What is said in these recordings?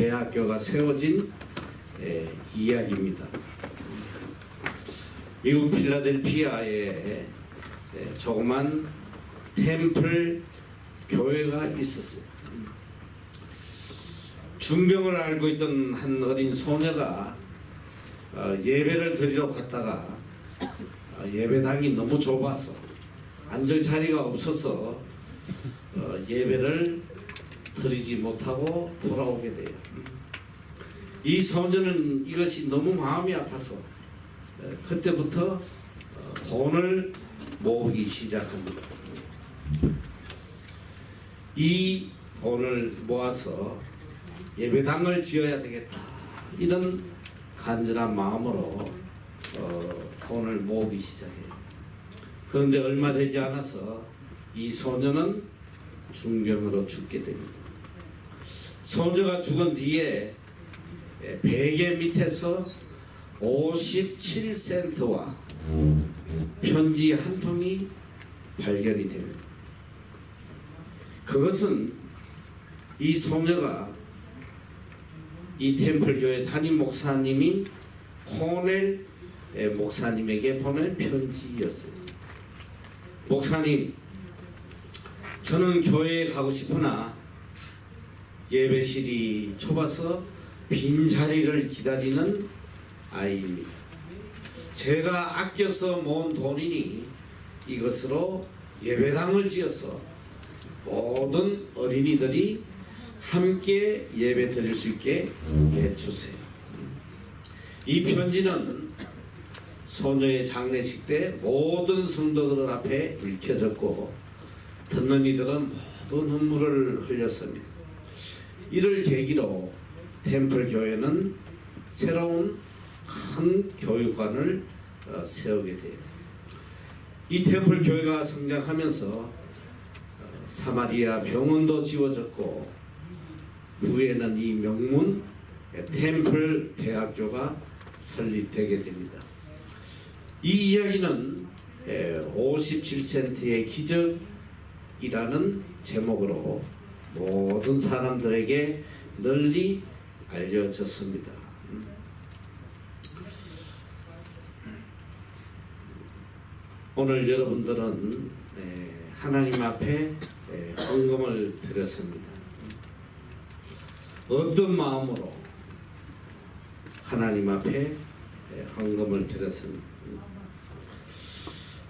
대학교가 세워진 이야기입니다. 미국 필라델피아에 조그만 템플 교회가 있었어요. 중병을 앓고 있던 한 어린 소녀가 예배를 드리러 갔다가 예배당이 너무 좁아서 앉을 자리가 없어서 예배를 드리지 못하고 돌아오게 돼요. 이 소녀는 이것이 너무 마음이 아파서 그때부터 돈을 모으기 시작합니다. 이 돈을 모아서 예배당을 지어야 되겠다, 이런 간절한 마음으로 돈을 모으기 시작해요. 그런데 얼마 되지 않아서 이 소녀는 중병으로 죽게 됩니다. 소녀가 죽은 뒤에 베개 밑에서 57센트와 편지 한 통이 발견이 됩니다. 그것은 이 소녀가 이 템플교회 담임 목사님인 코넬 목사님에게 보낸 편지였어요. 목사님, 저는 교회에 가고 싶으나 예배실이 좁아서 빈 자리를 기다리는 아이입니다. 제가 아껴서 모은 돈이니 이것으로 예배당을 지어서 모든 어린이들이 함께 예배 드릴 수 있게 해주세요. 이 편지는 소녀의 장례식 때 모든 성도들 앞에 읽혀졌고 듣는 이들은 모두 눈물을 흘렸습니다. 이를 계기로 템플 교회는 새로운 큰 교육관을 세우게 돼요. 이 템플 교회가 성장하면서 사마리아 병원도 지어졌고 후에는 이 명문 템플 대학교가 설립되게 됩니다. 이 이야기는 57센트의 기적이라는 제목으로 모든 사람들에게 널리 알려졌습니다. 오늘 여러분들은 하나님 앞에 헌금을 드렸습니다. 어떤 마음으로 하나님 앞에 헌금을 드렸습니다.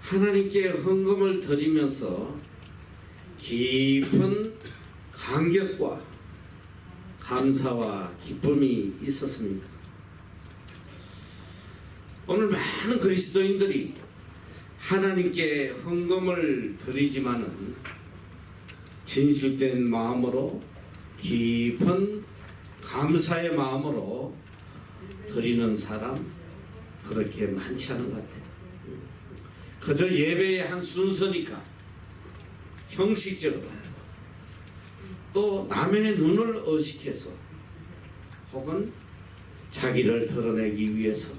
하나님께 헌금을 드리면서 깊은 감격과 감사와 기쁨이 있었습니까? 오늘 많은 그리스도인들이 하나님께 헌금을 드리지만은 진실된 마음으로 깊은 감사의 마음으로 드리는 사람 그렇게 많지 않은 것 같아요. 그저 예배의 한 순서니까 형식적으로 또 남의 눈을 의식해서 혹은 자기를 드러내기 위해서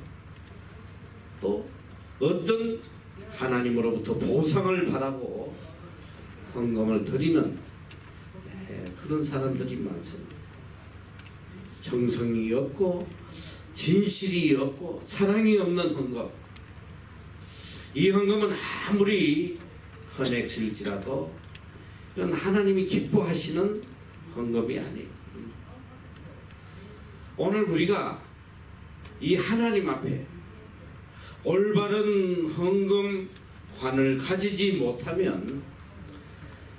또 어떤 하나님으로부터 보상을 바라고 헌금을 드리는 그런 사람들이 많습니다. 정성이 없고 진실이 없고 사랑이 없는 헌금, 이 헌금은 아무리 큰 액수일지라도 이건 하나님이 기뻐하시는 헌금이 아니에요. 오늘 우리가 이 하나님 앞에 올바른 헌금관을 가지지 못하면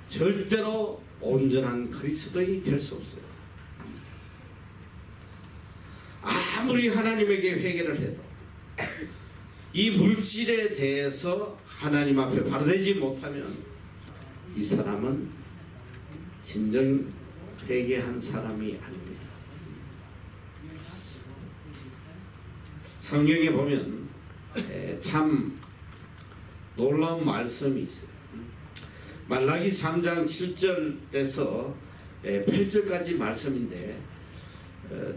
절대로 온전한 그리스도인이 될 수 없어요. 아무리 하나님에게 회개를 해도 이 물질에 대해서 하나님 앞에 바로되지 못하면 이 사람은 진정 회개한 사람이 아닙니다. 성경에 보면 참 놀라운 말씀이 있어요. 말라기 3장 7절에서 8절까지 말씀인데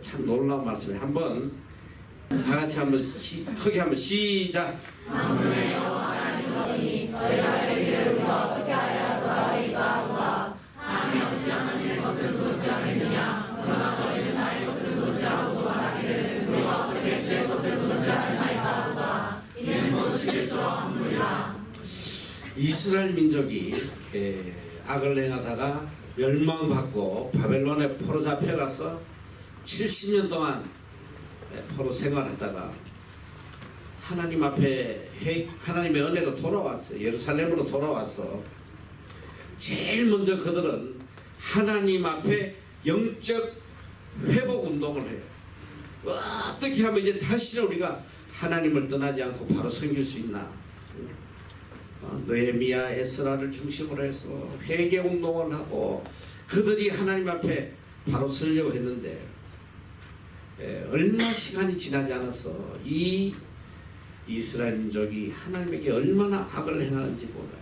참 놀라운 말씀이에요. 한번 다 같이 한번 크게 한번 시작. 만군의 여호와 하나님 너희가 이르기를 우리가 어떻게 하여야 너희가 감히 어찌 하나님의 것을 도둑지 않겠느냐. 그러나 너희는 나의 것을 이스라엘 민족이 악을 행하다가 멸망받고 바벨론에 포로 잡혀가서 70년 동안 포로 생활하다가 하나님 앞에 하나님의 은혜로 돌아왔어. 예루살렘으로 돌아와서 제일 먼저 그들은 하나님 앞에 영적 회복 운동을 해요. 어떻게 하면 이제 다시 우리가 하나님을 떠나지 않고 바로 섬길 수 있나. 느헤미야, 에스라를 중심으로 해서 회개 운동을 하고 그들이 하나님 앞에 바로 서려고 했는데 얼마 시간이 지나지 않아서 이 이스라엘 민족이 하나님에게 얼마나 악을 행하는지 몰라요.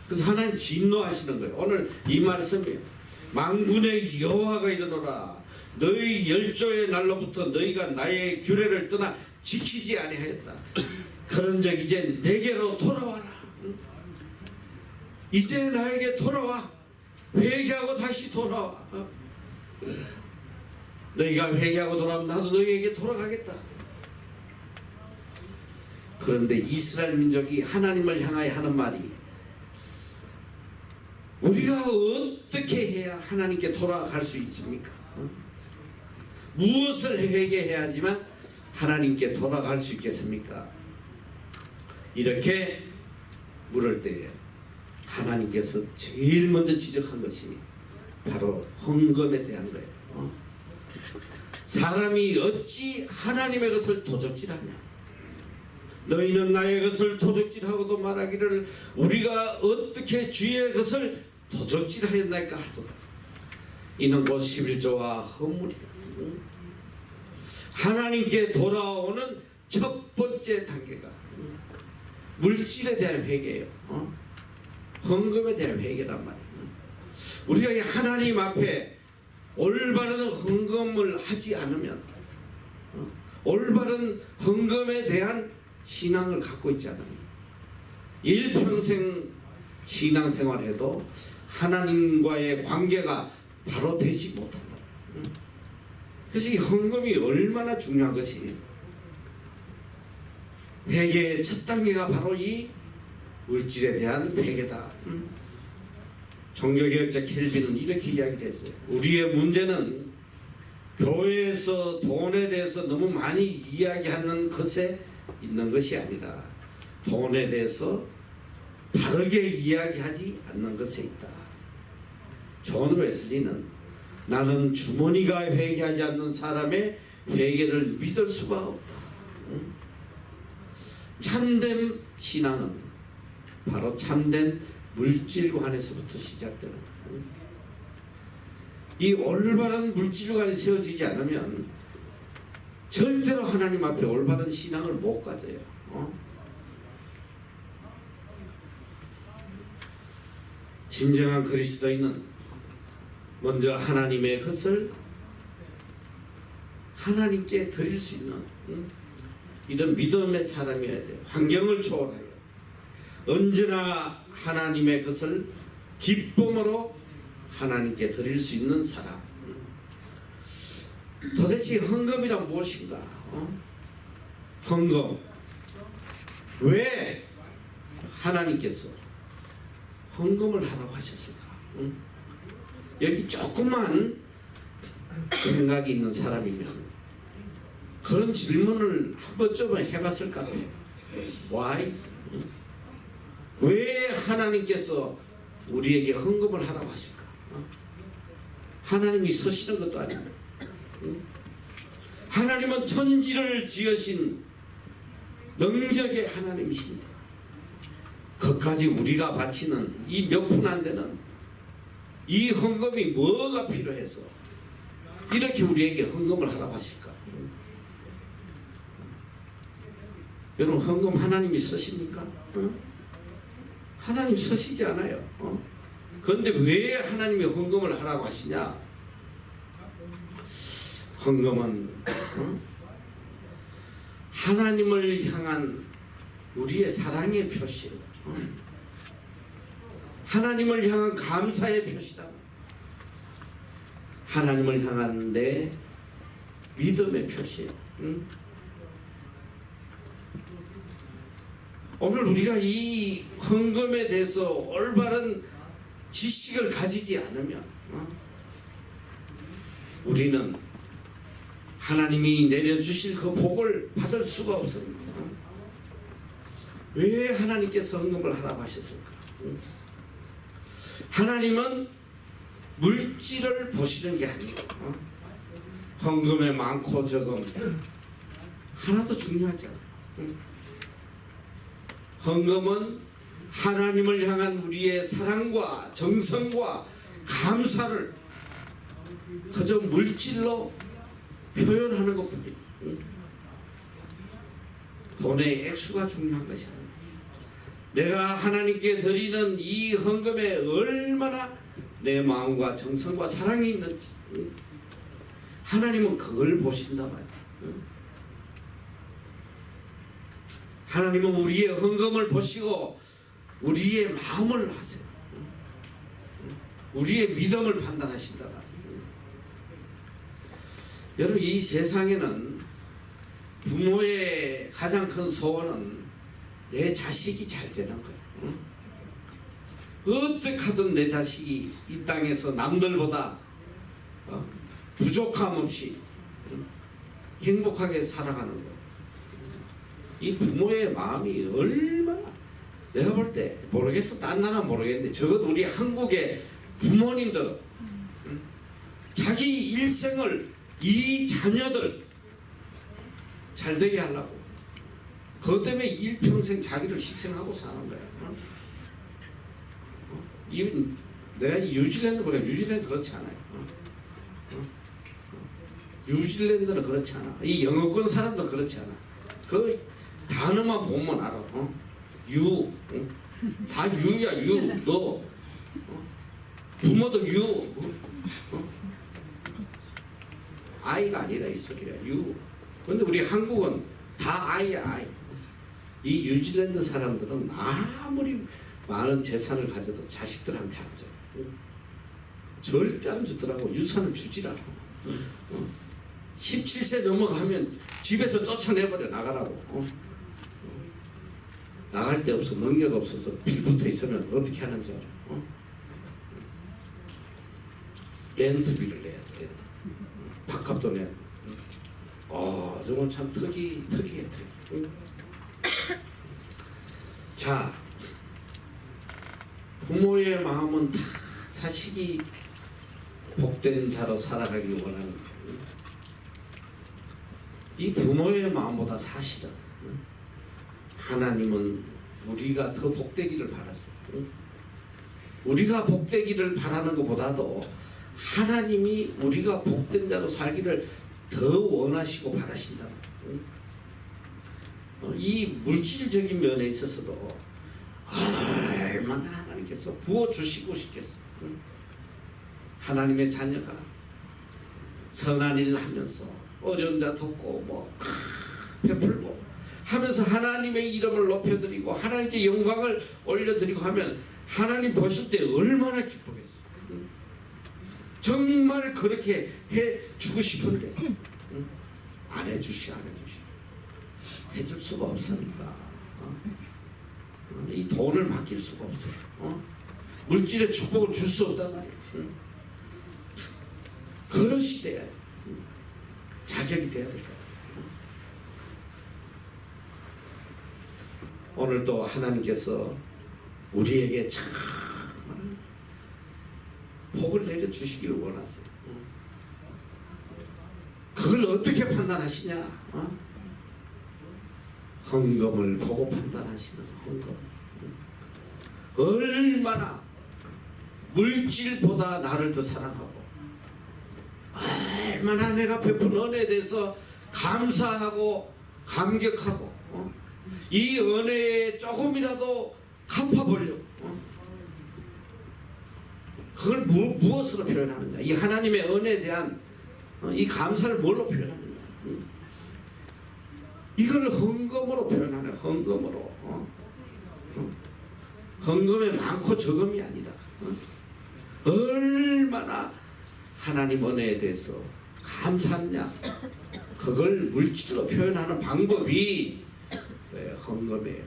그래서 하나님 진노하시는 거예요. 오늘 이 말씀이에요. 만군의 여호와가 이르노라 너희 열조의 날로부터 너희가 나의 규례를 떠나 지키지 아니하였다. 그런즉 이제 내게로 돌아와라. 이제 나에게 돌아와. 회개하고 다시 돌아와. 너희가 회개하고 돌아오면 나도 너희에게 돌아가겠다. 그런데 이스라엘 민족이 하나님을 향하여 하는 말이 우리가 어떻게 해야 하나님께 돌아갈 수 있습니까? 무엇을 회개해야지만 하나님께 돌아갈 수 있겠습니까? 이렇게 물을 때에 하나님께서 제일 먼저 지적한 것이 바로 헌금에 대한 거예요. 사람이 어찌 하나님의 것을 도적질하냐. 너희는 나의 것을 도적질하고도 말하기를 우리가 어떻게 주의 것을 도적질하였나이까 하더라. 이는 곧 11조와 헌물이다. 하나님께 돌아오는 첫 번째 단계가 물질에 대한 회개예요. 헌금에 대한 회개란 말이에요. 우리가 이 하나님 앞에 올바른 헌금을 하지 않으면 올바른 헌금에 대한 신앙을 갖고 있지 않으면 일평생 신앙생활해도 하나님과의 관계가 바로 되지 못한다. 그래서 이 헌금이 얼마나 중요한 것이 회개의 첫 단계가 바로 이 물질에 대한 회개다. 종교개혁자 켈빈은 이렇게 이야기를 했어요. 우리의 문제는 교회에서 돈에 대해서 너무 많이 이야기하는 것에 있는 것이 아니라 돈에 대해서 바르게 이야기하지 않는 것에 있다. 존 웨슬리는 나는 주머니가 회개하지 않는 사람의 회개를 믿을 수가 없다. 참된 신앙은 바로 참된 물질관에서부터 시작되는 거예요. 이 올바른 물질관이 세워지지 않으면 절대로 하나님 앞에 올바른 신앙을 못 가져요. 진정한 그리스도인은 먼저 하나님의 것을 하나님께 드릴 수 있는 이런 믿음의 사람이어야 돼요. 환경을 초월하여 언제나 하나님의 것을 기쁨으로 하나님께 드릴 수 있는 사람. 도대체 헌금이란 무엇인가? 헌금. 왜 하나님께서 헌금을 하라고 하셨을까? 여기 조그만 생각이 있는 사람이면 그런 질문을 한 번쯤은 해봤을 것 같아요. Why? 왜 하나님께서 우리에게 헌금을 하라고 하실까? 하나님이 서시는 것도 아닌데. 하나님은 천지를 지으신 능력의 하나님이신데 그것까지 우리가 바치는 이 몇 푼 안 되는 이 헌금이 뭐가 필요해서 이렇게 우리에게 헌금을 하라고 하실까? 여러분 헌금 하나님이 서십니까? 하나님 서시지 않아요. 그런데 왜 하나님이 헌금을 하라고 하시냐? 헌금은 하나님을 향한 우리의 사랑의 표시예요. 하나님을 향한 감사의 표시다. 하나님을 향한 내 믿음의 표시예요. 오늘 우리가 이 헌금에 대해서 올바른 지식을 가지지 않으면 우리는 하나님이 내려주실 그 복을 받을 수가 없습니다. 왜 하나님께서 헌금을 하라고 하셨을까? 하나님은 물질을 보시는 게 아니고 헌금의 많고 적음 하나도 중요하지 않아. 헌금은 하나님을 향한 우리의 사랑과 정성과 감사를 그저 물질로 표현하는 것뿐이에요. 돈의 액수가 중요한 것이 아니에요. 내가 하나님께 드리는 이 헌금에 얼마나 내 마음과 정성과 사랑이 있는지 하나님은 그걸 보신단 말이에요. 하나님은 우리의 헌금을 보시고 우리의 마음을 하세요. 우리의 믿음을 판단하신단 말이에요. 여러분, 이 세상에는 부모의 가장 큰 소원은 내 자식이 잘 되는 거예요. 어떻게 하든 내 자식이 이 땅에서 남들보다 부족함 없이 행복하게 살아가는 거예요. 이 부모의 마음이 얼마나, 내가 볼 때 모르겠어, 딴 나라는 모르겠는데 적어도 우리 한국의 부모님들은 자기 일생을 이 자녀들 잘 되게 하려고 그것 때문에 일평생 자기를 희생하고 사는 거야. 내가 뉴질랜드 보니까 뉴질랜드 그렇지 않아요. 뉴질랜드는 그렇지 않아. 이 영어권 사람도 그렇지 않아. 그 단어만 보면 알아. 유, 다 유야 유. 너 부모도 유. 아이가 아니라 이 소리야. 유. 근데 우리 한국은 다 아이야, 아이. 이 뉴질랜드 사람들은 아무리 많은 재산을 가져도 자식들한테 안 줘. 절대 안 주더라고. 유산을 주질 않아. 17세 넘어가면 집에서 쫓아내버려, 나가라고. 나갈 데 없어. 능력 없어서 빌붙어 있으면 어떻게 하는지 알아. 렌트비를 내야 돼. 밥값도 내야 돼. 저건 참 특이해. 자, 부모의 마음은 다 자식이 복된 자로 살아가기 원하는 거예요. 이 부모의 마음보다 사실은 하나님은 우리가 더 복되기를 바랐어요. 우리가 복되기를 바라는 것보다도 하나님이 우리가 복된 자로 살기를 더 원하시고 바라신다. 이 물질적인 면에 있어서도 얼마나 하나님께서 부어주시고 싶겠어. 하나님의 자녀가 선한 일을 하면서 어려운 자 돕고 베풀고 하면서 하나님의 이름을 높여드리고 하나님께 영광을 올려드리고 하면 하나님 보실 때 얼마나 기쁘겠어. 정말 그렇게 해주고 싶은데 안 해주시. 해줄 수가 없으니까 이 돈을 맡길 수가 없어요. 물질의 축복을 줄 수 없단 말이에요. 그릇이 돼야 돼. 자격이 돼야 될 거야. 오늘도 하나님께서 우리에게 참 복을 내려주시기를 원하세요. 그걸 어떻게 판단하시냐? 헌금을 보고 판단하시는 헌금. 얼마나 물질보다 나를 더 사랑하고 얼마나 내가 베푼 은혜에 대해서 감사하고 감격하고 이 은혜에 조금이라도 갚아보려고 그걸 무엇으로 표현하느냐? 이 하나님의 은혜에 대한 이 감사를 뭘로 표현하느냐? 이걸 헌금으로 표현하네. 헌금으로. 헌금에 많고 적음이 아니라 얼마나 하나님 은혜에 대해서 감사하느냐. 그걸 물질로 표현하는 방법이 헌금이에요.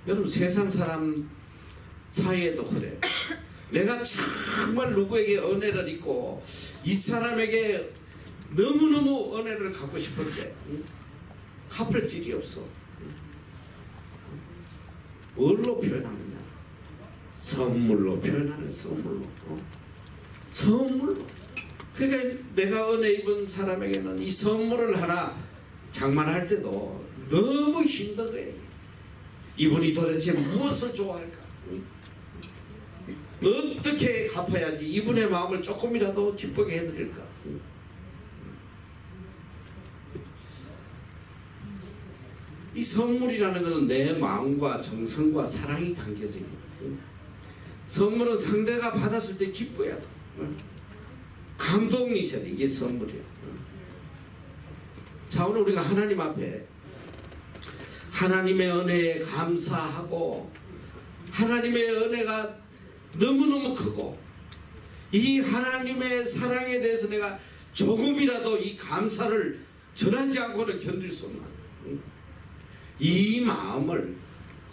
여러분 세상 사람 사이에도 그래. 내가 정말 누구에게 은혜를 입고 이 사람에게 너무너무 은혜를 갖고 싶은데 갚을 길이 없어. 뭘로 표현하느냐? 선물로 표현하는 선물로. 선물로. 그러니까 내가 은혜 입은 사람에게는 이 선물을 하나 장만할 때도 너무 힘든 거예요. 이분이 도대체 무엇을 좋아할까? 어떻게 갚아야지 이분의 마음을 조금이라도 기쁘게 해드릴까? 이 선물이라는 것은 내 마음과 정성과 사랑이 담겨져 있는 거예요. 선물은 상대가 받았을 때 기뻐야 돼. 감동이 있어야 돼. 이게 선물이야. 자, 오늘 우리가 하나님 앞에 하나님의 은혜에 감사하고 하나님의 은혜가 너무너무 크고 이 하나님의 사랑에 대해서 내가 조금이라도 이 감사를 전하지 않고는 견딜 수 없는 이 마음을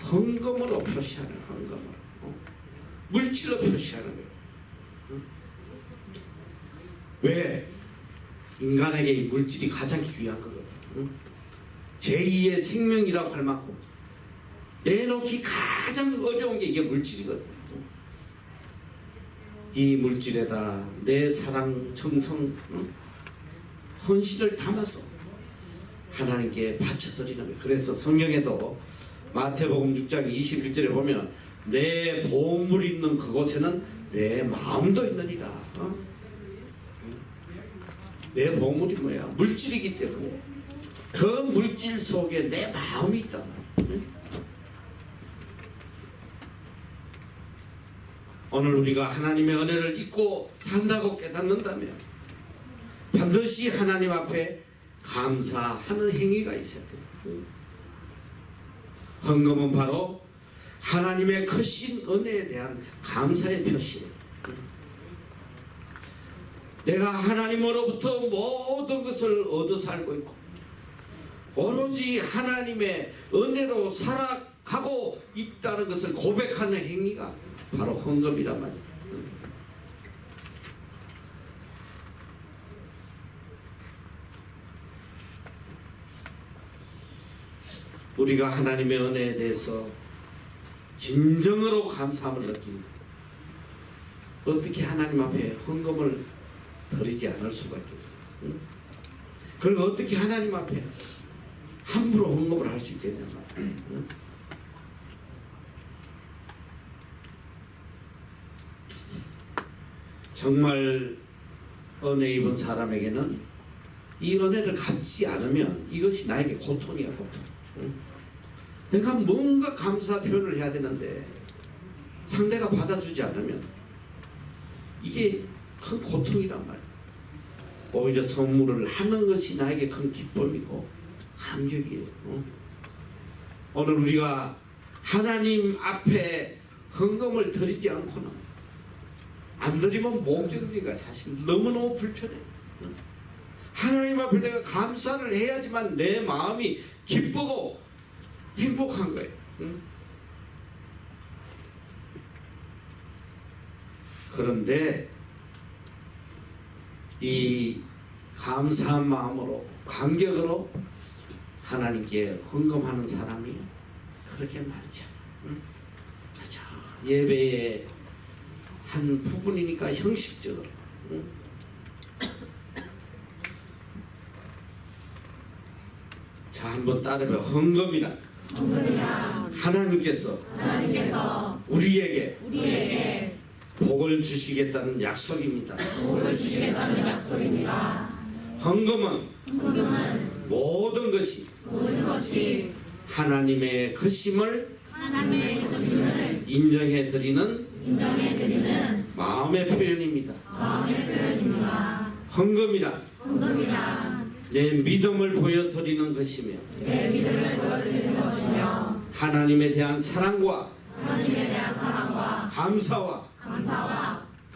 헌금으로 표시하는 헌금으로 물질로 표시하는 거예요. 왜? 인간에게 이 물질이 가장 귀한 거거든. 제2의 생명이라고 할 만큼 내놓기 가장 어려운 게 이게 물질이거든. 이 물질에다 내 사랑, 정성, 헌신을 담아서 하나님께 바쳐드리는 거예요. 그래서 성경에도 마태복음 6장 21절에 보면 내 보물 있는 그곳에는 내 마음도 있느니라. 내 보물이 뭐야? 물질이기 때문에 그 물질 속에 내 마음이 있단 말이야. 오늘 우리가 하나님의 은혜를 잊고 산다고 깨닫는다면 반드시 하나님 앞에 감사하는 행위가 있어야 돼요. 헌금은 바로 하나님의 크신 은혜에 대한 감사의 표시예요. 내가 하나님으로부터 모든 것을 얻어 살고 있고 오로지 하나님의 은혜로 살아가고 있다는 것을 고백하는 행위가 바로 헌금이란 말이에요. 우리가 하나님의 은혜에 대해서 진정으로 감사함을 느낍니다. 어떻게 하나님 앞에 헌금을 드리지 않을 수가 있겠어요? 그리고 어떻게 하나님 앞에 함부로 헌금을 할 수 있겠냐 말이에요. 정말 은혜 입은 사람에게는 이 은혜를 갚지 않으면 이것이 나에게 고통이야, 고통. 내가 뭔가 감사 표현을 해야 되는데 상대가 받아주지 않으면 이게 큰 고통이란 말이야. 오히려 선물을 하는 것이 나에게 큰 기쁨이고 감격이에요. 오늘 우리가 하나님 앞에 헌금을 드리지 않고는 안 드리면 목적이니까 사실 너무너무 불편해. 하나님 앞에 내가 감사를 해야지만 내 마음이 기쁘고 행복한 거예요. 그런데 이 감사한 마음으로 감격으로 하나님께 헌금하는 사람이 그렇게 많지 않아요. 예배의 한 부분이니까 형식적으로. 자, 한번 따라해봐. 헌금이란 하나님께서 우리에게 복을 주시겠다는 약속입니다. 헌금은 모든 것이 하나님의 크심을 인정해 드리는 마음의 표현입니다. 헌금이란 내 믿음을 보여드리는 것이며 하나님에 대한 사랑과 감사와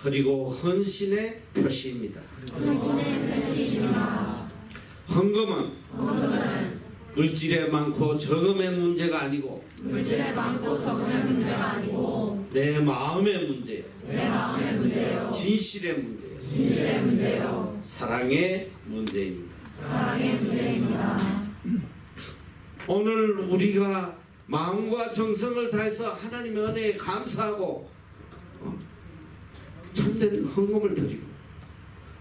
그리고 헌신의 표시입니다. 헌금은 물질에 많고 적음의 문제가 아니고 물질에 많고 적음의 문제가 아니고 내 마음의 문제예요. 내 마음의 문제요. 진실의 문제예요. 진실의 문제요. 사랑의 문제입니다. 사랑의 문제입니다. 오늘 우리가 마음과 정성을 다해서 하나님의 은혜에 감사하고 참된 헌금을 드리고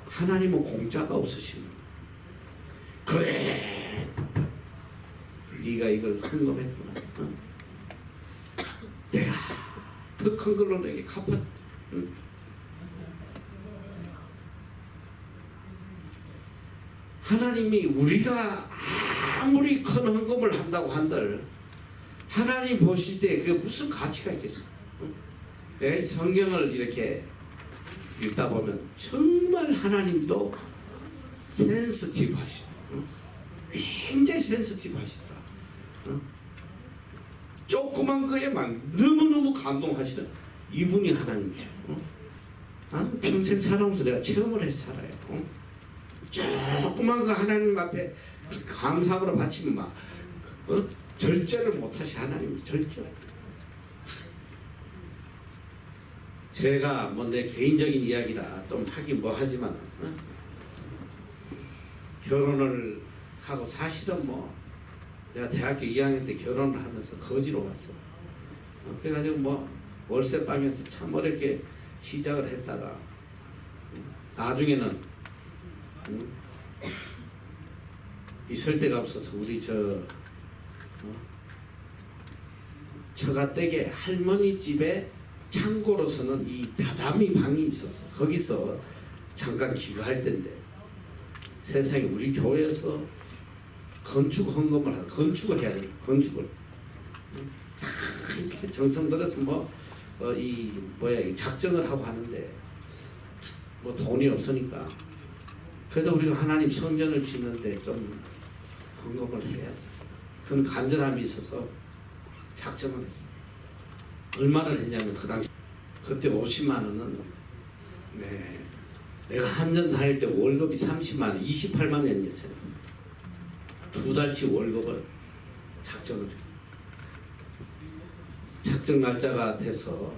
하나님은 공짜가 없으십니다. 그래 네가 이걸 헌금했구나. 내가 더 큰 걸로 내게 갚았지. 하나님이 우리가 아무리 큰 헌금을 한다고 한들 하나님 보실 때 그게 무슨 가치가 있겠어? 내가 이 성경을 이렇게 읽다 보면 정말 하나님도 센스티브 하시고 굉장히 센스티브 하시더라. 조그만 거에 막 너무너무 감동하시는 이분이 하나님이죠. 나는 평생 살아오면서 내가 체험을 해서 살아요. 조그만 거 하나님 앞에 감사함으로 바치면 막 절제를 못하시 하나님이 절제. 제가 뭐 내 개인적인 이야기라 좀 하긴 뭐 하지만 결혼을 하고 사실은 뭐 내가 대학교 2학년 때 결혼을 하면서 거지로 왔어. 그래가지고 뭐 월세방에서 참 어렵게 시작을 했다가 나중에는 있을 데가 없어서 우리 처가댁에 할머니 집에 창고로서는 이 벼담이 방이 있었어. 거기서 잠깐 기거할 때인데 세상에 우리 교회에서 건축 헌금을 하다 건축을 해야 됩니다. 건축을 이렇게 정성 들여서 이 작정을 하고 하는데 뭐 돈이 없으니까 그래도 우리가 하나님 성전을 짓는데 좀 헌금을 해야지. 그런 간절함이 있어서 작정을 했어요. 얼마를 했냐면 그 당시 그때 50만 원은 내가 한전 다닐 때 월급이 30만 원, 28만 원이었어요. 2달치 월급을 작정을 했어요. 작정 날짜가 돼서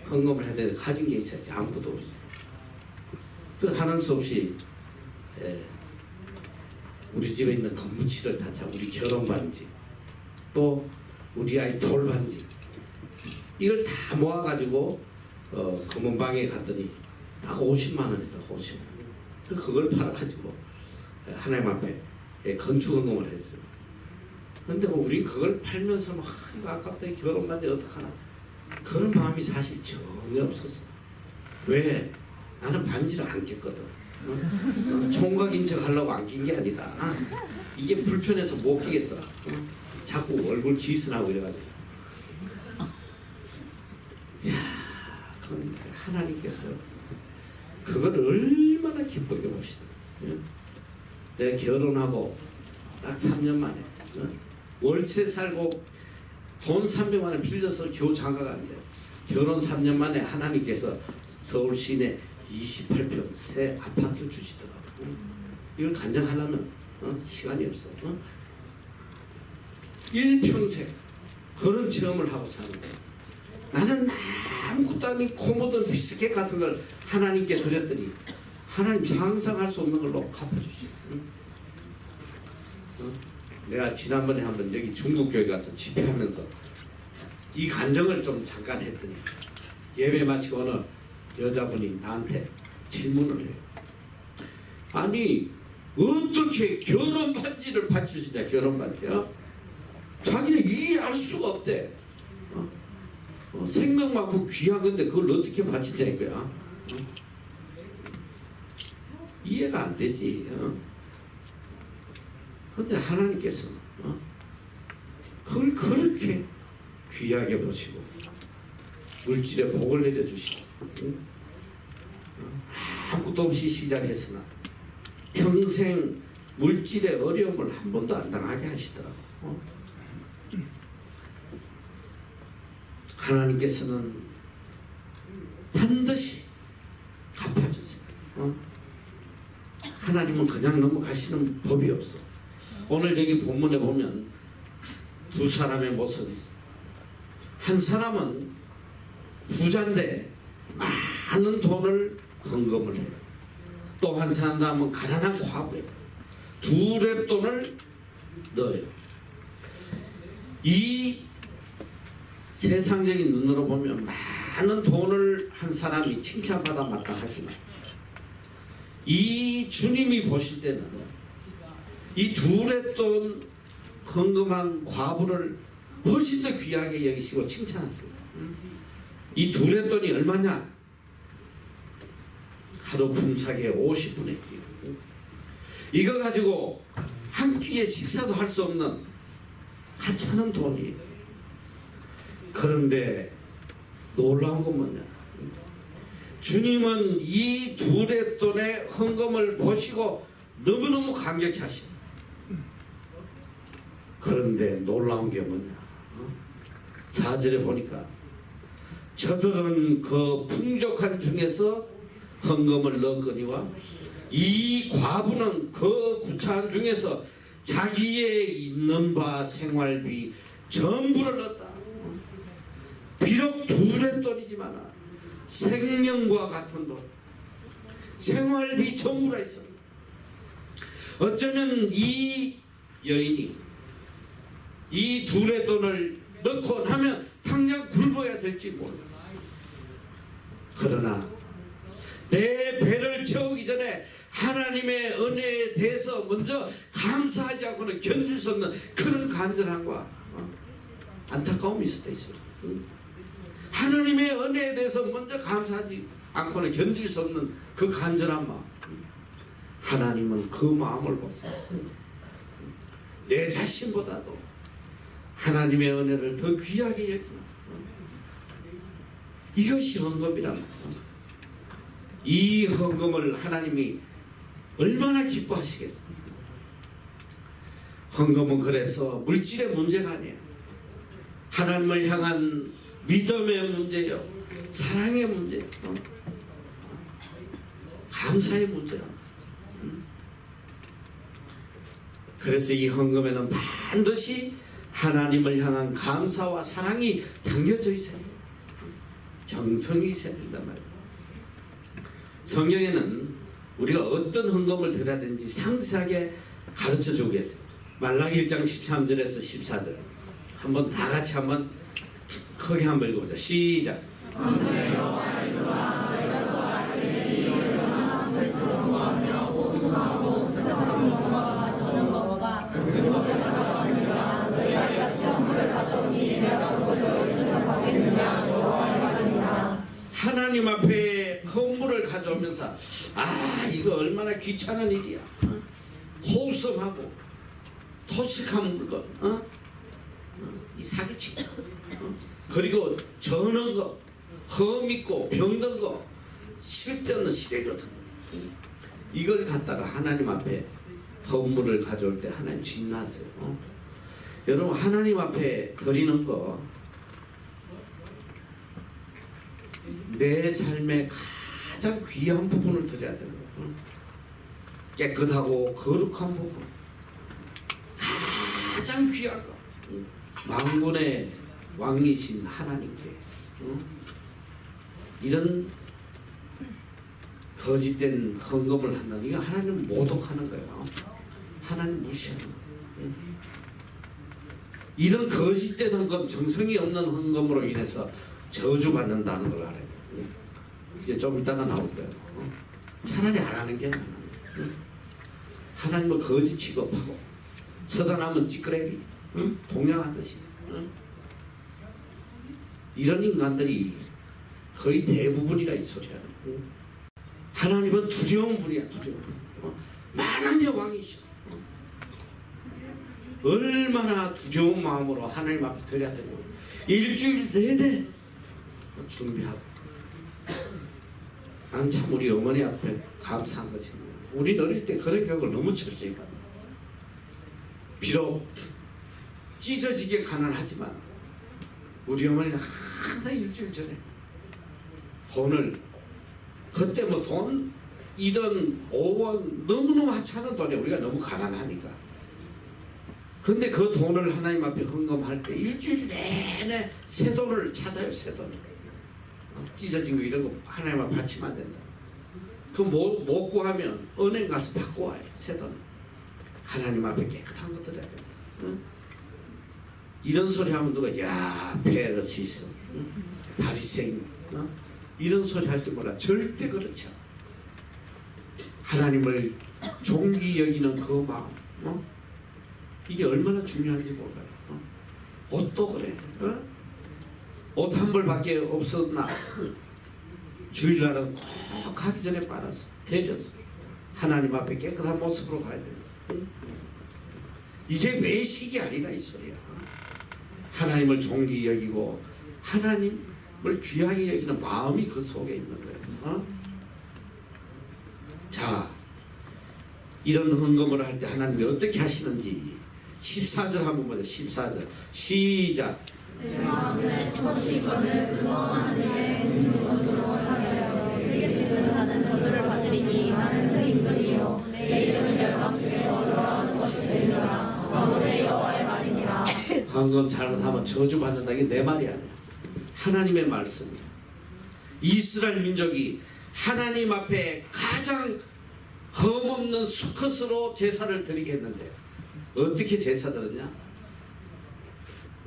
헌금을 해야 되는데 가진 게 있어야지. 아무것도 없어요. 그 하는 수 없이 우리 집에 있는 건무치를 다 차, 우리 결혼 반지, 또 우리 아이 돌반지, 이걸 다 모아가지고 검은방에 갔더니 딱 50만 원이다. 50만 원. 그걸 팔아가지고 하나님 앞에 건축 운동을 했어요. 근데 뭐 우린 그걸 팔면서 막 이거 아깝다, 결혼 반지 어떡하나, 그런 마음이 사실 전혀 없었어. 왜? 나는 반지를 안 꼈거든. 총각인 척 하려고 안 낀 게 아니라 이게 불편해서 못 끼겠더라. 자꾸 얼굴 기스나고 이래가지고. 이야, 그건 하나님께서 그걸 얼마나 기쁘게 보시나. 내가 결혼하고 딱 3년 만에 월세 살고 돈 300만 원 빌려서 겨우 장가 갔는데 결혼 3년 만에 하나님께서 서울 시내 28평 새 아파트 주시더라고. 이걸 간증하려면 시간이 없어. 일평생 그런 체험을 하고 사는 거야. 나는 아무것도 아닌 코모든 비스켓 같은 걸 하나님께 드렸더니 하나님 상상할 수 없는 걸로 갚아주시. 내가 지난번에 한번 여기 중국교회 가서 집회하면서 이 간증을 좀 잠깐 했더니 예배 마치고 어느 여자분이 나한테 질문을 해요. 아니 어떻게 결혼 반지를 바치시냐. 결혼 반지요? 자기는 이해할 수가 없대. 생명만큼 귀한 건데 그걸 어떻게 바치자 이거야. 이해가 안 되지. 그런데 하나님께서 그걸 그렇게 귀하게 보시고 물질에 복을 내려주시고 아무것도 없이 시작했으나 평생 물질의 어려움을 한 번도 안 당하게 하시더라고. 하나님께서는 반드시 갚아주세요. 하나님은 그냥 넘어가시는 법이 없어. 오늘 여기 본문에 보면 두 사람의 모습이 있어요. 한 사람은 부자인데 많은 돈을 헌금을 해요. 또 한 사람은 가난한 과부예요. 둘의 돈을 넣어요. 이 세상적인 눈으로 보면 많은 돈을 한 사람이 칭찬받아 마땅하지만 이 주님이 보실 때는 이 둘의 돈 헌금한 과부를 훨씬 더 귀하게 여기시고 칭찬하세요. 이 둘의 돈이 얼마냐? 하루 품삯의 50분의 1. 이거 가지고 한 끼의 식사도 할 수 없는 하찮은 돈이. 그런데 놀라운 건 뭐냐? 주님은 이 둘의 돈의 헌금을 보시고 너무너무 감격해 하시네. 그런데 놀라운 게 뭐냐? 4절에 보니까 저들은 그 풍족한 중에서 헌금을 넣거니와 이 과부는 그 구차한 중에서 자기의 있는 바 생활비 전부를 넣었다. 비록 둘의 돈이지만 생명과 같은 돈, 생활비 전부라 있어. 어쩌면 이 여인이 이 둘의 돈을 넣고 나면 당장 굶어야 될지 몰라. 그러나 내 배를 채우기 전에 하나님의 은혜에 대해서 먼저 감사하지 않고는 견딜 수 없는 그런 간절함과 안타까움이 있을 때 있어요. 하나님의 은혜에 대해서 먼저 감사하지 않고는 견딜 수 없는 그 간절한 마음. 하나님은 그 마음을 보세요. 내 자신보다도 하나님의 은혜를 더 귀하게 여기는 이것이 헌금이란 말이에요. 이 헌금을 하나님이 얼마나 기뻐하시겠습니까? 헌금은 그래서 물질의 문제가 아니에요. 하나님을 향한 믿음의 문제요, 사랑의 문제요, 감사의 문제란 말이죠. 그래서 이 헌금에는 반드시 하나님을 향한 감사와 사랑이 담겨져 있어야 돼요. 정성이 있어야 된단 말이에요. 성경에는 우리가 어떤 헌금을 드려야 되는지 상세하게 가르쳐 주고 계세요. 말라기 1장 13절에서 14절 한번 다 같이 한번 크게 한번 읽어보자. 시작. 하나님 앞에 헌물을 가져오면서 이거 얼마나 귀찮은 일이야. 호성하고 토식한 물건, 이 사기치고, 그리고 저는 거, 험있고 병든 거, 쓸데없는 시대거든. 이걸 갖다가 하나님 앞에 헌물을 가져올 때 하나님 진나세요. 여러분, 하나님 앞에 드리는 거 내 삶의 가장 귀한 부분을 드려야 되는 거예요. 깨끗하고 거룩한 부분, 가장 귀한 거, 만군의 왕이신 하나님께 이런 거짓된 헌금을 한다는 이거 하나님 모독하는 거예요. 하나님 무시하는 거예요. 이런 거짓된 헌금, 정성이 없는 헌금으로 인해서 저주받는다는 걸 알아야 돼요. 이제 좀 이따가 나올 거예요. 차라리 안 하는 게 나아요. 하나님을 거짓 취급하고 서다나면 찌끄레기 동양하듯이 이런 인간들이 거의 대부분이라 이 소리야. 하나님은 두려운 분이야. 두려운 분. 만왕의 왕이셔. 얼마나 두려운 마음으로 하나님 앞에 드려야 되는 거야. 일주일 내내 준비하고. 난 참 우리 어머니 앞에 감사한 것이 우리는 어릴 때 그런 교육을 너무 철저히 받아. 비록 찢어지게 가난하지만 우리 어머니는 항상 일주일 전에 돈을, 그때 뭐 돈 1원 5원 너무너무 하찮은 돈에 우리가 너무 가난하니까 근데 그 돈을 하나님 앞에 헌금할 때 일주일 내내 새 돈을 찾아요. 새 돈을. 찢어진 거 이런 거 하나님 앞에 바치면 안 된다. 그 못 구하면 은행 가서 받고 와요. 새 돈. 하나님 앞에 깨끗한 거 드려야 된다. 응? 이런 소리 하면 누가 야 페르시스 바리새인 이런 소리 할 줄 몰라. 절대 그렇지 않아. 하나님을 존귀 여기는 그 마음 이게 얼마나 중요한지 몰라요. 옷도 그래. 옷 한 벌밖에 없었나 주일날은 꼭 가기 전에 빨아서 데려서 하나님 앞에 깨끗한 모습으로 가야 된다. 이게 외식이 아니라 이 소리야. 하나님을 존귀 여기고 하나님을 귀하게 여기는 마음이 그 속에 있는 거예요. 자, 이런 헌금을 할 때 하나님이 어떻게 하시는지 14절 한번 보자. 14절 시작. 내 마음에 소식권을 구성하는 일에 있는 것으로 참여하여 이르게 되는 자는 저주를 받으리니 나는 그 임금이요 내 이름은 열방 중에서 돌아오는 것이 되리라. 아무의 여호와의 말이니라. 헌금 잘못하면 저주받는다. 이게 내 말이 아니야. 하나님의 말씀이야. 이스라엘 민족이 하나님 앞에 가장 흠없는 수컷으로 제사를 드리게 했는데 어떻게 제사 드렸냐?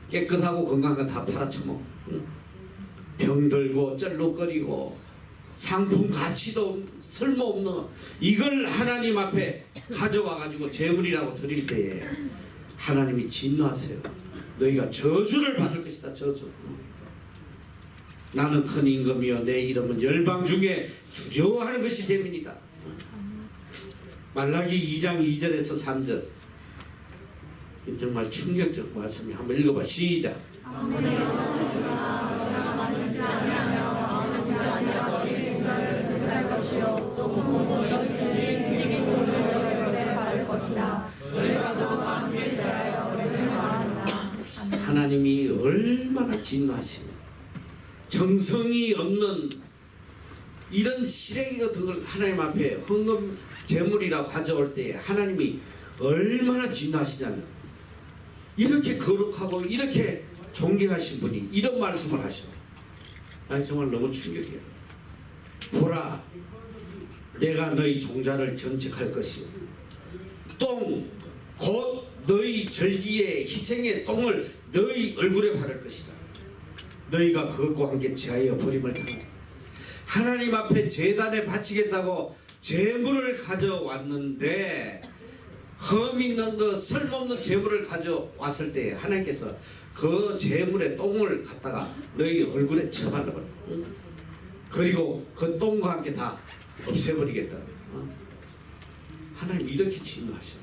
깨끗하고 건강한 건 다 팔아쳐먹고 병들고 쩔룩거리고 상품 가치도 쓸모없는 이걸 하나님 앞에 가져와 가지고 제물이라고 드릴 때에 하나님이 진노하세요. 너희가 저주를 받을 것이다. 저주. 나는 큰 임금이여 내 이름은 열방 중에 두려워하는 것이 됨이니라. 말라기 2장 2절에서 3절. 정말 충격적 말씀이 한번 읽어봐. 시작. 아무의 영혼을 너희가 만들지 아니하며 마음을 아니라 너희 군사를 구출할 것이요 또 공공으로 너희들이 생긴 돌을 너희에게 바를 것이다. 너희가 그 마음을 지하여 너희를 말한다. 하나님이 얼마나 진노하시며 정성이 없는 이런 시래기 같은 걸 하나님 앞에 헌금 제물이라 가져올 때 하나님이 얼마나 진노하시냐면 이렇게 거룩하고 이렇게 존귀하신 분이 이런 말씀을 하셔. 아니 정말 너무 충격이야. 보라 내가 너희 종자를 견책할 것이요 똥 곧 너희 절기의 희생의 똥을 너희 얼굴에 바를 것이다. 너희가 그것과 함께 제하여 버림을 당한다. 하나님 앞에 제단에 바치겠다고 제물을 가져왔는데 흠 있는 그 쓸모없는 제물을 가져왔을 때 하나님께서 그 제물의 똥을 갖다가 너희 얼굴에 쳐발라버려. 그리고 그 똥과 함께 다 없애버리겠다. 하나님 이렇게 진노하셔.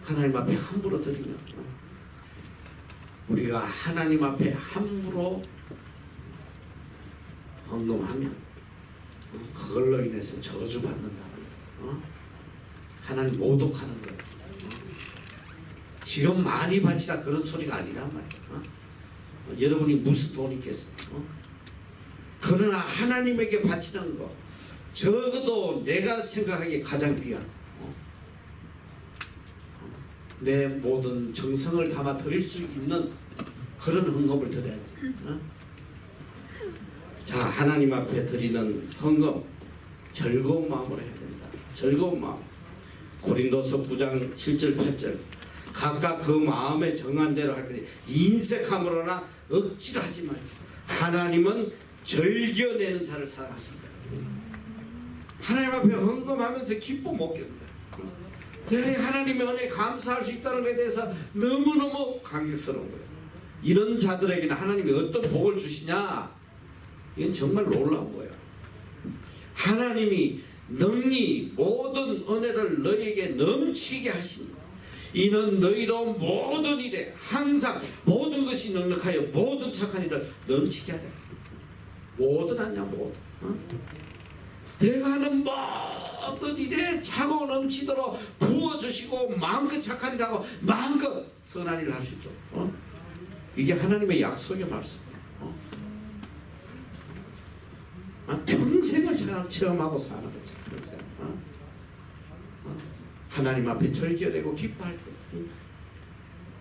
하나님 앞에 함부로 드리면 우리가 하나님 앞에 함부로 헌금하면 그걸로 인해서 저주받는다. 하나님 모독하는 거예요. 지금 많이 바치라 그런 소리가 아니란 말이에요. 여러분이 무슨 돈 있겠어요? 그러나 하나님에게 바치는 거 적어도 내가 생각하기에 가장 귀한 내 모든 정성을 담아 드릴 수 있는 그런 헌금을 드려야지. 자, 하나님 앞에 드리는 헌금 즐거운 마음으로 해야 된다. 즐거운 마음. 고린도서 9장 7절 8절 각각 그 마음에 정한 대로 할 것이 인색함으로나 억지로 하지 말자. 하나님은 즐겨내는 자를 사랑하신다. 하나님 앞에 헌금하면서 기쁨 못 견뎌. 내가 하나님의 은혜에 감사할 수 있다는 것에 대해서 너무너무 감격스러운 거예요. 이런 자들에게는 하나님이 어떤 복을 주시냐? 이건 정말 놀라운 거예요. 하나님이 능히 모든 은혜를 너희에게 넘치게 하십니다. 이는 너희로 모든 일에 항상 모든 것이 넉넉하여 모든 착한 일을 넘치게 하라. 모든 아니야 모든. 내가 하는 모든 일에 차고 넘치도록 부어주시고 마음껏 착한 일하고 마음껏 선한 일을 할 수 있도록. 이게 하나님의 약속의 말씀. 평생을 체험하고 사는 거지. 평생. 하나님 앞에 절결하고 기뻐할 때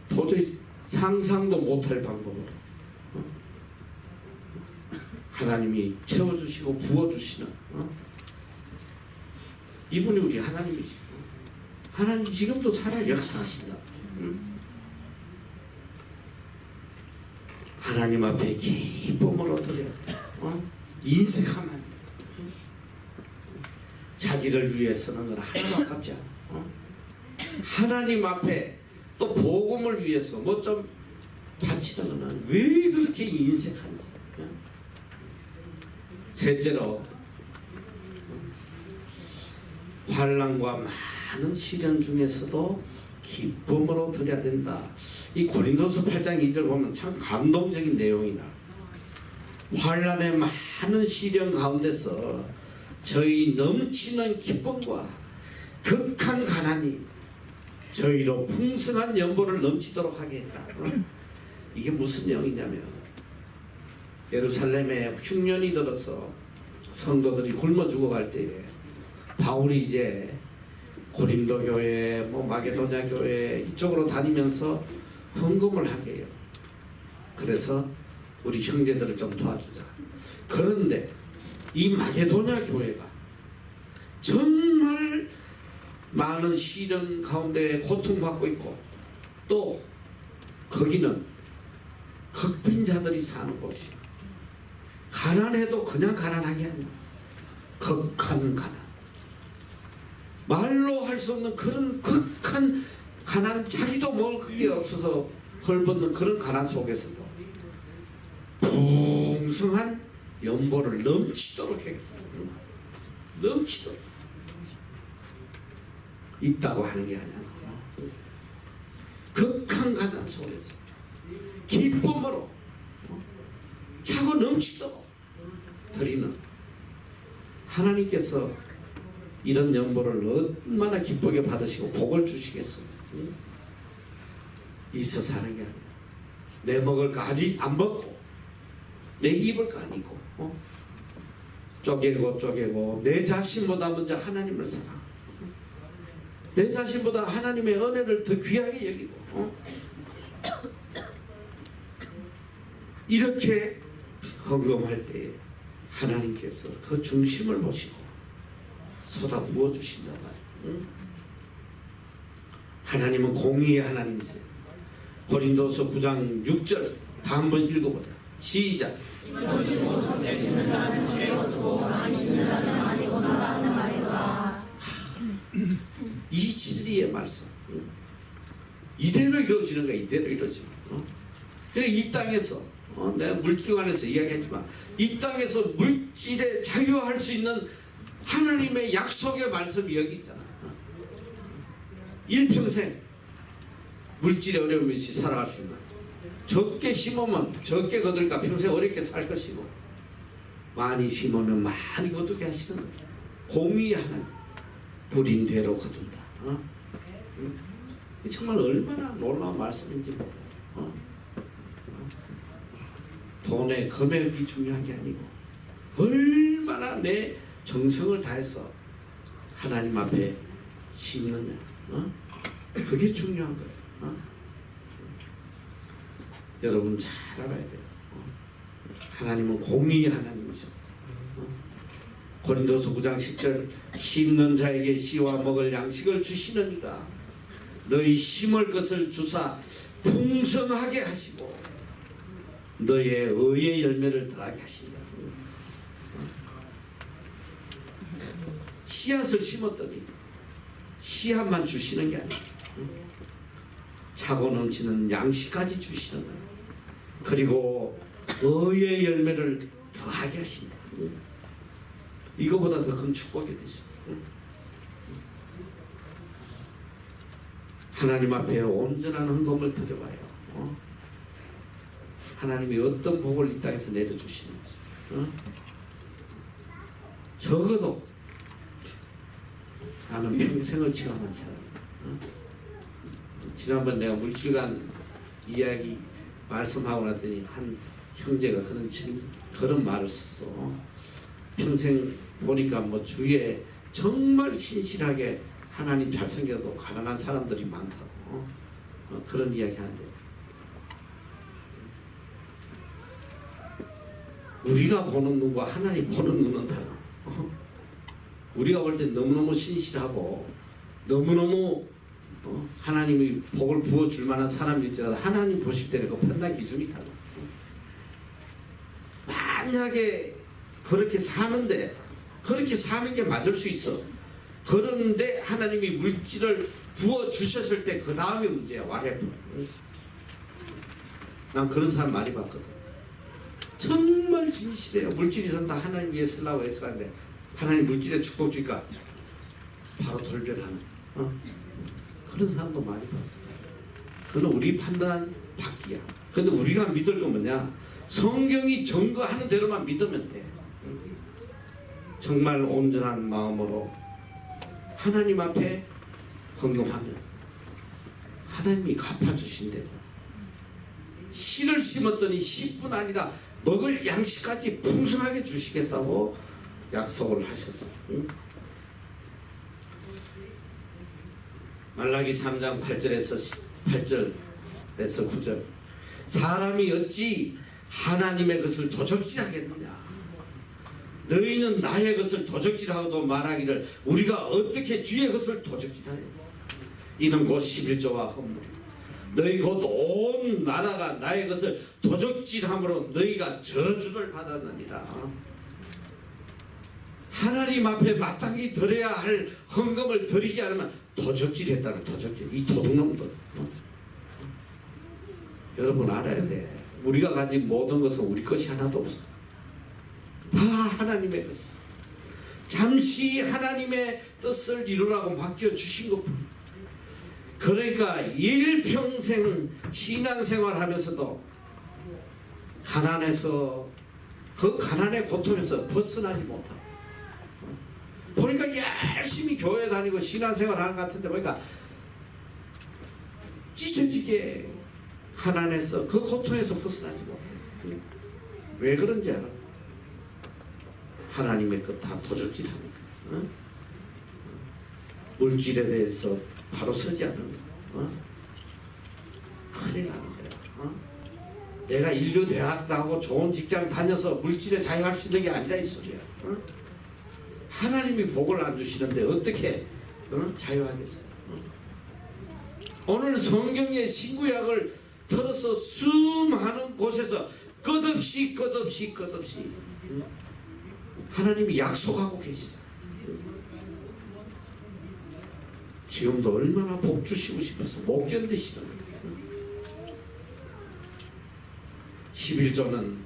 도저히 상상도 못할 방법으로 하나님이 채워주시고 부어주시는 이분이 우리 하나님이시고 하나님 지금도 살아 역사하신다. 하나님 앞에 기쁨으로 드려야 돼. 인색하면 안 돼. 자기를 위해서는 건 하나도 아깝지 않아. 하나님 앞에 또 복음을 위해서 뭐 좀 바치는 거는 왜 그렇게 인색한지. 셋째로 환난과 많은 시련 중에서도 기쁨으로 드려야 된다. 이 고린도서 8장 2절 보면 참 감동적인 내용이 나와요. 환난의 많은 시련 가운데서 저희 넘치는 기쁨과 극한 가난이 저희로 풍성한 연보를 넘치도록 하게 했다. 이게 무슨 내용이냐면 예루살렘에 흉년이 들어서 성도들이 굶어 죽어갈 때에 바울이 이제 고린도 교회, 마게도냐 교회 이쪽으로 다니면서 헌금을 하게 해요. 그래서 우리 형제들을 좀 도와주자. 그런데 이 마게도냐 교회가 정말 많은 시련 가운데 고통받고 있고 또 거기는 극빈자들이 사는 곳이에요. 가난해도 그냥 가난한 게 아니야. 극한 가난. 말로 할 수 없는 그런 극한 가난, 자기도 먹을 게 없어서 헐벗는 그런 가난 속에서도 풍성한 연보를 넘치도록 해. 넘치도록 있다고 하는 게 아니야. 극한 가난 속에서 기쁨으로 차고 넘치도록 드리는 하나님께서 이런 연보를 얼마나 기쁘게 받으시고 복을 주시겠어요. 있어서 하는 게 아니야. 내 먹을 거 안 먹고 내 입을 거 아니고 쪼개고 내 자신보다 먼저 하나님을 사랑하고 내 자신보다 하나님의 은혜를 더 귀하게 여기고 이렇게 헌금할 때에 하나님께서 그 중심을 보시고 쏟아 부어주신단 말이에요. 하나님은 공의의 하나님이세요. 고린도서 9장 6절 다 한번 읽어보자. 시작. 이 진리의 말씀 이대로 이루어지는 거야. 이대로 이루어지는 거야. 그래 이 땅에서 내가 물기관에서 이야기했지만 이 땅에서 물질에 자유할 수 있는 하나님의 약속의 말씀이 여기 있잖아. 일평생 물질의 어려움이 없이 살아갈 수 있는 적게 심으면 적게 거둘까 평생 어렵게 살 것이고 많이 심으면 많이 거두게 하시는 거예요. 공의 하나님 부린 대로 거둔다. 정말 얼마나 놀라운 말씀인지 모르고 돈의 금액이 중요한 게 아니고 얼마나 내 정성을 다해서 하나님 앞에 심느냐. 그게 중요한 거예요. 여러분 잘 알아야 돼요. 하나님은 공의의 하나님이죠. 고린도서 9장 10절 심는 자에게 씨와 먹을 양식을 주시느니가 너희 심을 것을 주사 풍성하게 하시고 너의 의의 열매를 더하게 하신다. 씨앗을 심었더니 씨앗만 주시는 게 아니에요. 차고 넘치는 양식까지 주시는 거예요. 그리고 의의 열매를 더하게 하신다. 이거보다 더 큰 축복이 되죠. 하나님 앞에 온전한 헌금을 드려봐요. 하나님이 어떤 복을 이 땅에서 내려주시는지. 적어도 나는 평생을 체험한 사람이야. 지난번 내가 물질관 이야기 말씀하고 났더니 한 형제가 그런 말을 썼어. 평생 보니까 뭐 주위에 정말 신실하게 하나님 잘생겨도 가난한 사람들이 많다고 그런 이야기 하는데 우리가 보는 눈과 하나님 보는 눈은 달라. 우리가 볼 때 너무너무 신실하고 너무너무 하나님이 복을 부어줄 만한 사람일지라도 하나님 보실 때는 그 판단 기준이 달라. 만약에 그렇게 사는데 그렇게 사는 게 맞을 수 있어. 그런데 하나님이 물질을 부어주셨을 때 그 다음이 문제야. 와레프. 난 그런 사람 많이 봤거든. 정말 진실해요. 물질이 선다 하나님 위해 쓰려고 해서 하는데 하나님 물질에 축복 주니까 바로 돌변하는 그런 사람도 많이 봤어요. 그건 우리 판단 밖이야. 근데 우리가 믿을 건 뭐냐? 성경이 증거하는 대로만 믿으면 돼. 정말 온전한 마음으로 하나님 앞에 헌금하면 하나님이 갚아주신대잖아. 씨를 심었더니 씨뿐 아니라 먹을 양식까지 풍성하게 주시겠다고 약속을 하셨어. 응? 말라기 3장 8절에서 9절 사람이 어찌 하나님의 것을 도적질하겠느냐. 너희는 나의 것을 도적질하고도 말하기를 우리가 어떻게 주의 것을 도적질하여. 이는 곧 11조와 헌물이라. 너희 곧 온 나라가 나의 것을 도적질함으로 너희가 저주를 받았느니라. 하나님 앞에 마땅히 드려야 할 헌금을 드리지 않으면 도적질했다는 도적질. 이 도둑놈들. 여러분 알아야 돼. 우리가 가진 모든 것은 우리 것이 하나도 없어. 다 하나님의 것이. 잠시 하나님의 뜻을 이루라고 맡겨주신 것뿐. 그러니까 일평생 신앙생활 하면서도 가난해서 그 가난의 고통에서 벗어나지 못하고 보니까 열심히 교회 다니고 신앙생활 하는 것 같은데 보니까 찢어지게 가난해서 그 고통에서 벗어나지 못해. 왜 그런지 알아? 하나님의 것 다 도적질하니까. 물질에 대해서 바로 서지 않으면 큰일 나는 거야. 내가 인류 대학 나오고 좋은 직장 다녀서 물질에 자유할 수 있는 게 아니라 이 소리야. 하나님이 복을 안 주시는데 어떻게 자유하겠어요? 오늘 성경의 신구약을 틀어서 수많은 곳에서 끝없이 하나님이 약속하고 계시잖아요. 지금도 얼마나 복 주시고 싶어서 못 견디시는 거예요. 11조는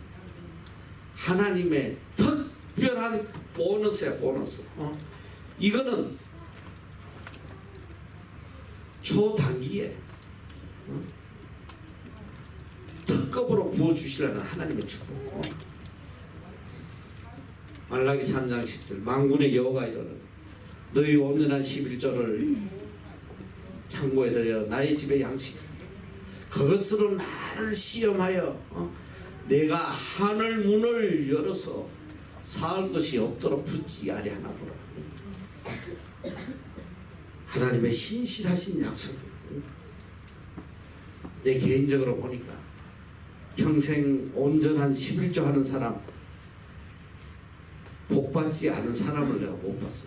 하나님의 특별한 보너스야, 보너스. 이거는 초단기에 특급으로 부어주시려는 하나님의 축복. 말라기 3장 10절 만군의 여호와가 이르노니 너희 온전한 11조를 창고에 들여 나의 집에 양식 그것으로 나를 시험하여 내가 하늘 문을 열어서 사할 것이 없도록 붙지 아니하나 보라. 하나님의 신실하신 약속. 내 개인적으로 보니까 평생 온전한 11조 하는 사람 복받지 않은 사람을 내가 못 봤어.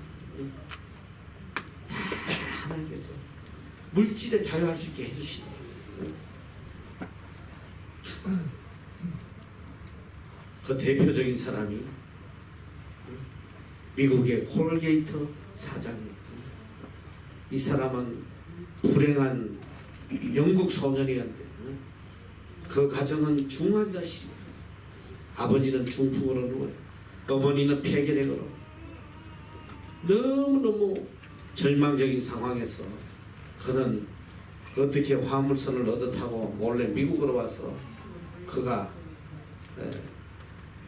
하나님께서 물질에 자유할 수 있게 해주시네. 그 대표적인 사람이 미국의 콜게이트 사장님. 이 사람은 불행한 영국 소년이었는데 그 가정은 중환자실. 아버지는 중풍으로 누워요. 어머니는 폐결에 걸어. 너무너무 절망적인 상황에서 그는 어떻게 화물선을 얻어 타고 몰래 미국으로 와서 그가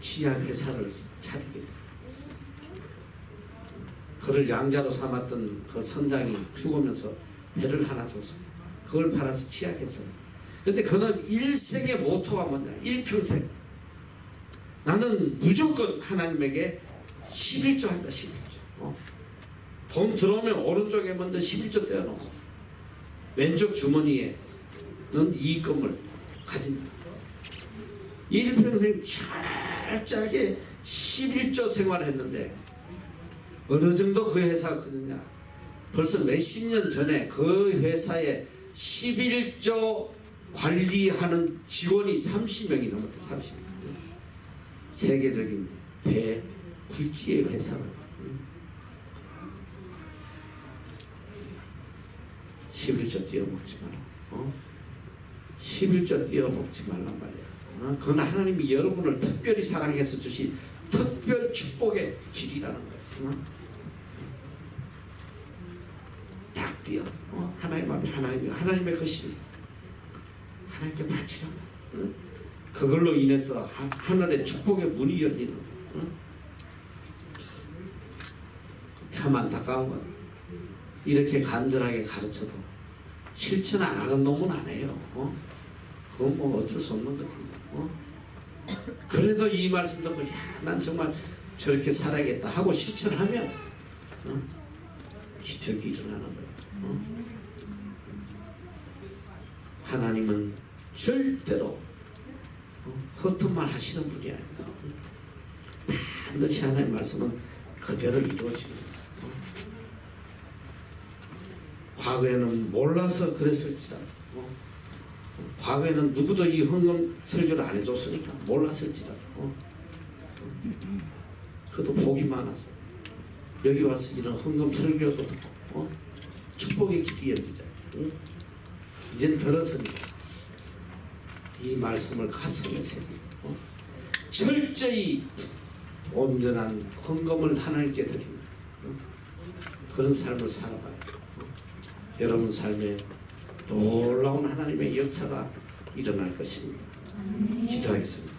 치약 회사를 차리게 돼. 그를 양자로 삼았던 그 선장이 죽으면서 배를 하나 줘서 그걸 팔아서 치약 회사. 근데 그는 일생의 모토가 뭐냐? 일평생 나는 무조건 하나님에게 11조 한다. 11조. 돈 들어오면 오른쪽에 먼저 11조 떼어놓고 왼쪽 주머니에는 이익금을 가진다. 일평생 철저하게 11조 생활했는데 어느 정도 그 회사가 크느냐. 벌써 몇십 년 전에 그 회사에 11조 관리하는 직원이 30명이 넘었대. 30명. 세계적인 대굴지의 회사가 11조 띄어먹지 마라. 11조 띄어먹지 말란 말이야. 그건 하나님이 여러분을 특별히 사랑해서 주신 특별 축복의 길이라는 거야. 딱 띄어. 하나님 앞에 하나님의 것입니다. 하나님께 바치라. 그걸로 인해서 하늘의 축복의 문이 열리는 거야. 참 안타까운 건 이렇게 간절하게 가르쳐도 실천 안 하는 놈은 안 해요. 그건 뭐 어쩔 수 없는 거지. 그래도 이 말씀 듣고 야, 난 정말 저렇게 살아야겠다 하고 실천하면 기적이 일어나는 거예요. 하나님은 절대로 허튼 말 하시는 분이 아니에요. 반드시 하나님의 말씀은 그대로 이루어지는 거예요. 과거에는 몰라서 그랬을지라도 과거에는 누구도 이 헌금 설교를 안 해줬으니까 몰랐을지라도 그래도 복이 많았어. 여기 와서 이런 헌금 설교도 듣고 축복의 길이 열리잖아. 이젠 들었으니까 이 말씀을 가슴에 새기고 철저히 온전한 헌금을 하나님께 드립니다. 그런 삶을 살아봐요. 여러분 삶에 놀라운 하나님의 역사가 일어날 것입니다. 기도하겠습니다.